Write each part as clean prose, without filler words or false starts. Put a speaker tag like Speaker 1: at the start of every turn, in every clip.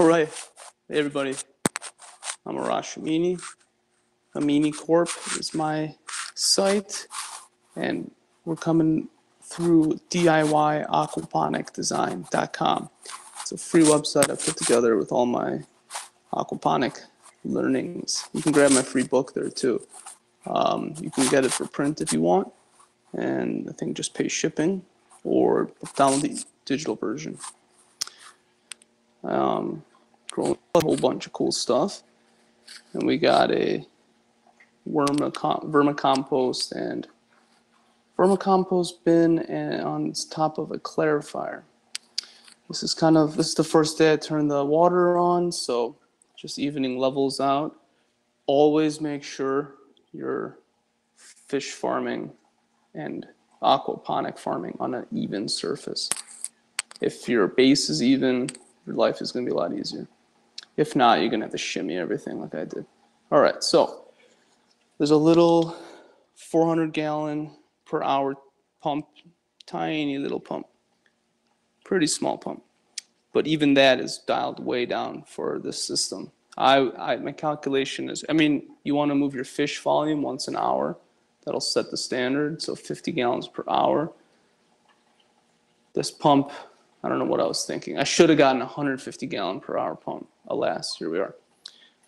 Speaker 1: All right, hey everybody, I'm Arash Amini. Amini Corp is my site, and we're coming through DIYaquaponicdesign.com. It's a free website I put together with all my aquaponic learnings. You can grab my free book there too. You can get it for print if you want, and I think just pay shipping or download the digital version. Growing a whole bunch of cool stuff, and we got a vermicompost and vermicompost bin and on top of a clarifier. This is the first day I turned the water on, so just evening levels out. Always make sure you're fish farming and aquaponic farming on an even surface. If your base is even, your life is going to be a lot easier. If not, you're going to have to shimmy everything like I did. All right, so there's a little 400 gallon per hour pump, tiny little pump, pretty small pump. But even that is dialed way down for this system. My calculation is, you want to move your fish volume once an hour. That'll set the standard, so 50 gallons per hour. This pump, I don't know what I was thinking. I should have gotten a 150 gallon per hour pump. Alas, here we are.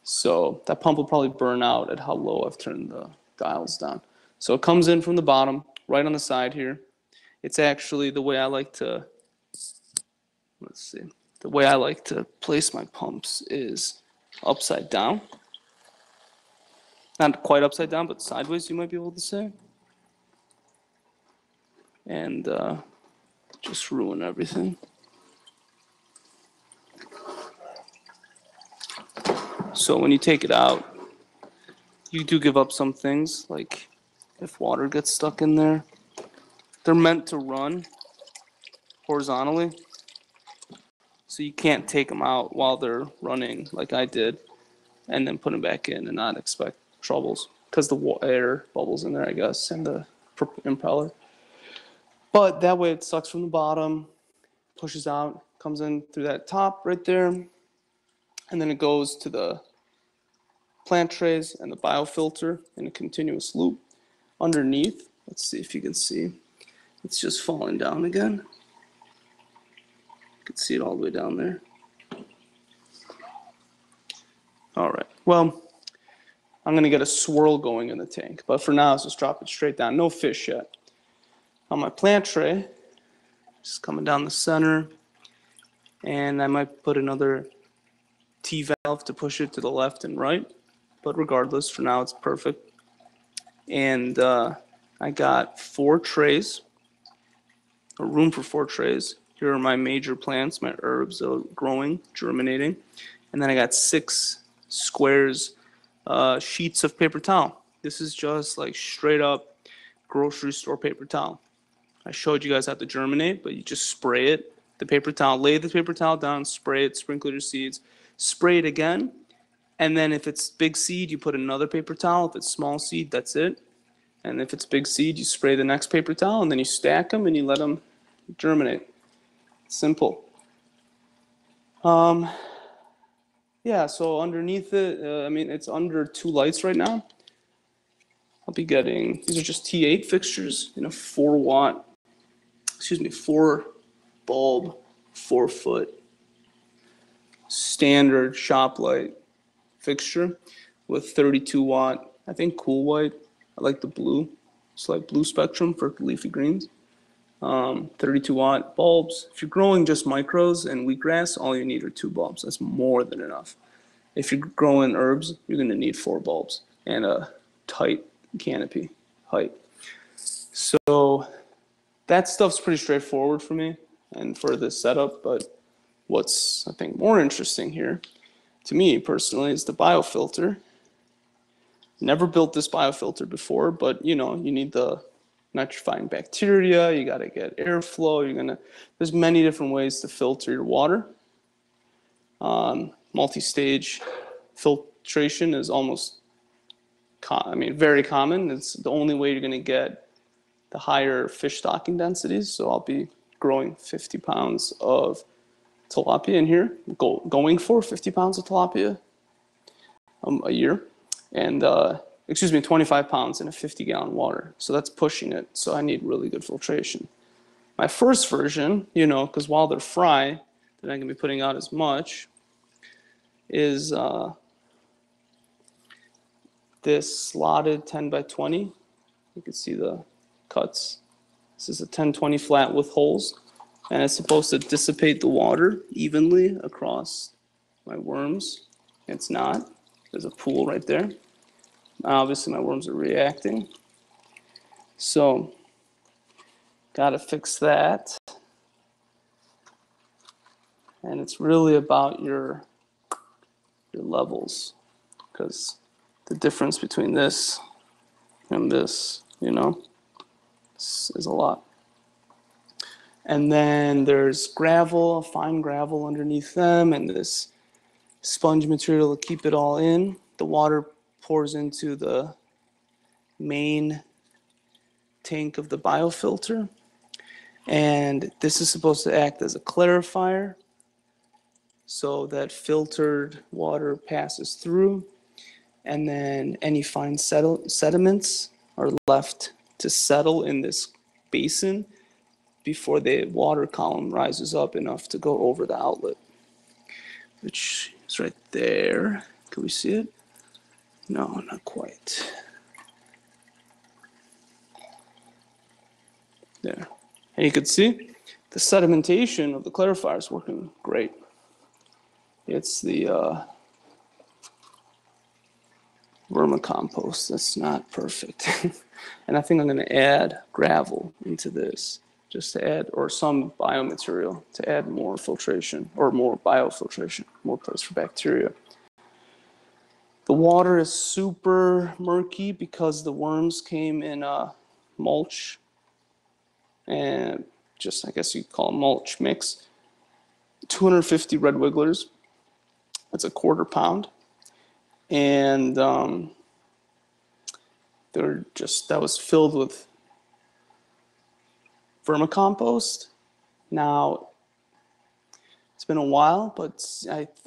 Speaker 1: So that pump will probably burn out at how low I've turned the dials down. So it comes in from the bottom, right on the side here. It's actually the way I like to, the way I like to place my pumps is upside down. Not quite upside down, but sideways, you might be able to say. And just ruin everything. So when you take it out, you do give up some things, like if water gets stuck in there. They're meant to run horizontally, so you can't take them out while they're running like I did, and then put them back in and not expect troubles, because the air bubbles in there, I guess, and the impeller. But that way it sucks from the bottom, pushes out, comes in through that top right there, and then it goes to the plant trays and the biofilter in a continuous loop. Underneath, let's see if you can see, it's just falling down again. You can see it all the way down there. All right, well, I'm gonna get a swirl going in the tank, but for now, let's just drop it straight down. No fish yet. On my plant tray, just coming down the center, and I might put another T-valve to push it to the left and right, but regardless, for now it's perfect. And I got 4 trays, a room for 4 trays. Here are my major plants, my herbs that are growing, germinating. And then I got 6 squares, sheets of paper towel. This is just like straight up grocery store paper towel. I showed you guys how to germinate, but you just spray it, the paper towel, lay the paper towel down, spray it, sprinkle your seeds, spray it again. And then if it's big seed, you put another paper towel. If it's small seed, that's it. And if it's big seed, you spray the next paper towel, and then you stack them and you let them germinate. Simple. Yeah, so underneath it, it's under 2 lights right now. I'll be getting, these are just T8 fixtures in a 4 bulb, 4 foot standard shop light fixture with 32 watt, I think cool white. I like the blue. It's like blue spectrum for leafy greens. 32 watt bulbs. If you're growing just micros and wheatgrass, all you need are 2 bulbs. That's more than enough. If you're growing herbs, you're going to need 4 bulbs and a tight canopy height. So that stuff's pretty straightforward for me and for this setup, but what's, I think, more interesting here to me personally is the biofilter. Never built this biofilter before, but you need the nitrifying bacteria, you got to get airflow, there's many different ways to filter your water. Multi-stage filtration is almost, very common. It's the only way you're going to get the higher fish stocking densities. So I'll be growing 50 pounds of tilapia in here, going for 50 pounds of tilapia a year, and 25 pounds in a 50-gallon water. So that's pushing it. So I need really good filtration. My first version, you know, because while they're fry, they're not going to be putting out as much, is this slotted 10 by 20. You can see the cuts. This is a 10-20 flat with holes, and it's supposed to dissipate the water evenly across my worms. It's not. There's a pool right there. Obviously, my worms are reacting. So, gotta fix that. And it's really about your levels, because the difference between this and this, you know, is a lot. And then there's gravel, fine gravel underneath them, and this sponge material to keep it all in. The water pours into the main tank of the biofilter, and this is supposed to act as a clarifier so that filtered water passes through, and then any fine sediments are left to settle in this basin before the water column rises up enough to go over the outlet, which is right there. Can we see it? No, not quite. There. And you can see the sedimentation of the clarifier is working great. It's the vermicompost that's not perfect. And I think I'm going to add gravel into this just to add, or some biomaterial to add more filtration, or more biofiltration, more place for bacteria. The water is super murky because the worms came in mulch, and just, I guess you'd call it mulch mix. 250 red wigglers. That's a quarter pound. And that was filled with vermicompost. Now, it's been a while, but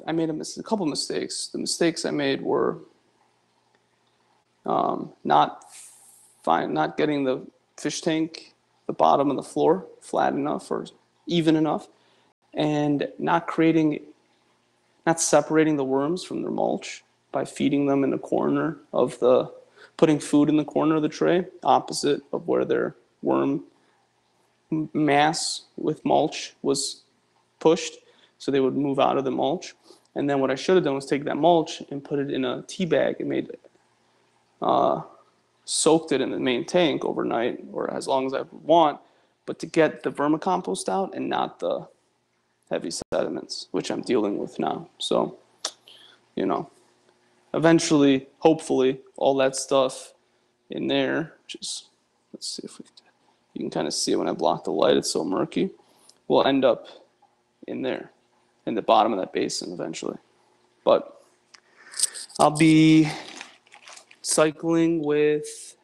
Speaker 1: I made a couple mistakes. The mistakes I made were not getting the fish tank, the bottom of the floor, flat enough or even enough, and not separating the worms from their mulch by feeding them in the corner of putting food in the corner of the tray, opposite of where their worm mass with mulch was pushed, so they would move out of the mulch. And then what I should have done was take that mulch and put it in a tea bag and soaked it in the main tank overnight, or as long as I would want, but to get the vermicompost out and not the heavy sediments, which I'm dealing with now. So, you know, eventually, hopefully, all that stuff in there, just, let's see if you can kind of see it when I block the light, it's so murky, will end up in there, in the bottom of that basin eventually. But I'll be cycling with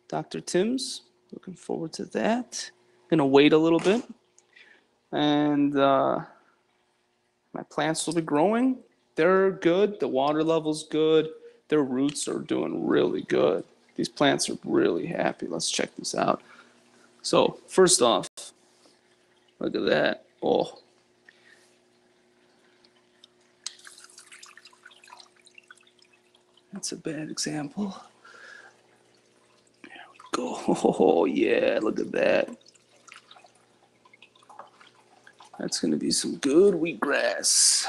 Speaker 1: Dr. Tim's. Looking forward to that. Gonna wait a little bit, and my plants will be growing. They're good. The water level's good. Their roots are doing really good. These plants are really happy. Let's check this out. So first off, look at that. Oh. That's a bad example. There we go. Oh, yeah, look at that. That's going to be some good wheatgrass.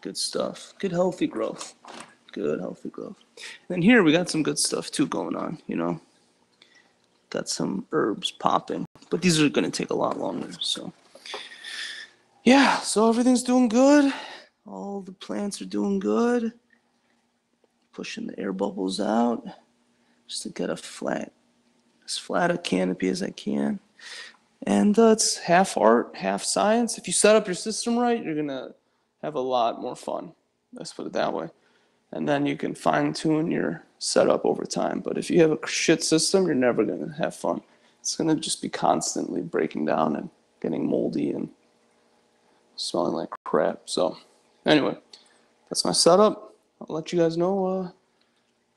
Speaker 1: Good stuff. Good healthy growth. Good healthy growth. And then here we got some good stuff too going on, you know. Got some herbs popping, but these are going to take a lot longer. So yeah, so everything's doing good. All the plants are doing good. Pushing the air bubbles out just to get as flat a canopy as I can. And it's half art, half science. If you set up your system right, you're going to have a lot more fun. Let's put it that way. and then you can fine tune your setup over time. But if you have a shit system, you're never going to have fun. It's going to just be constantly breaking down and getting moldy and smelling like crap. So anyway, that's my setup. I'll let you guys know,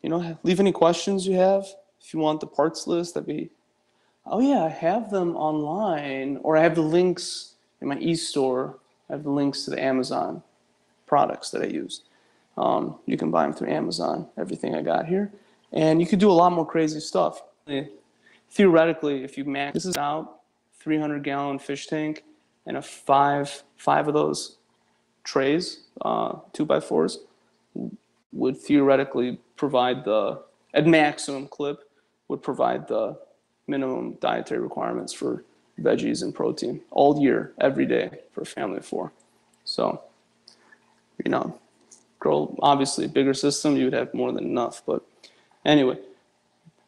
Speaker 1: leave any questions you have. If you want the parts list, oh yeah, I have them online, or I have the links in my e-store. I have the links to the Amazon products that I used. You can buy them through Amazon, everything I got here. And you could do a lot more crazy stuff. Theoretically, if you max this out, 300-gallon fish tank, and five of those trays, 2x4s, would theoretically provide at maximum clip, would provide the minimum dietary requirements for veggies and protein all year, every day for a family of 4. So, grow obviously a bigger system, you would have more than enough. But anyway,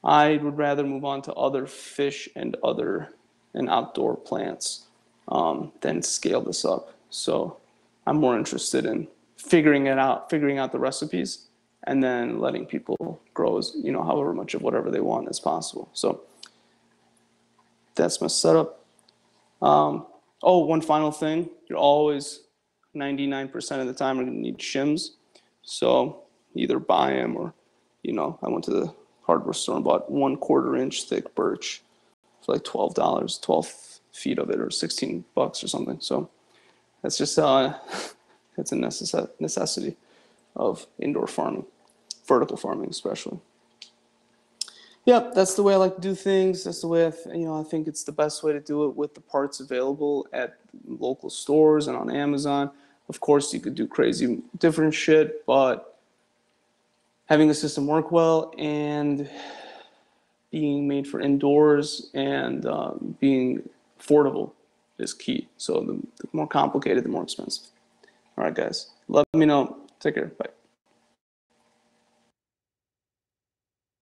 Speaker 1: I would rather move on to other fish and outdoor plants than scale this up. So I'm more interested in figuring out the recipes, and then letting people grow as, however much of whatever they want as possible. So that's my setup. One final thing. You're always 99% of the time are going to need shims. So either buy them or, I went to the hardware store and bought 1/4 inch thick birch for like $12, 12 feet of it, or $16 or something. So that's just it's a necessity of indoor farming, vertical farming especially. Yep, that's the way I like to do things. That's the way I think it's the best way to do it, with the parts available at local stores and on Amazon. Of course, you could do crazy different shit, but having the system work well and being made for indoors and being affordable is key. So the more complicated, the more expensive. All right, guys. Let me know. Take care. Bye.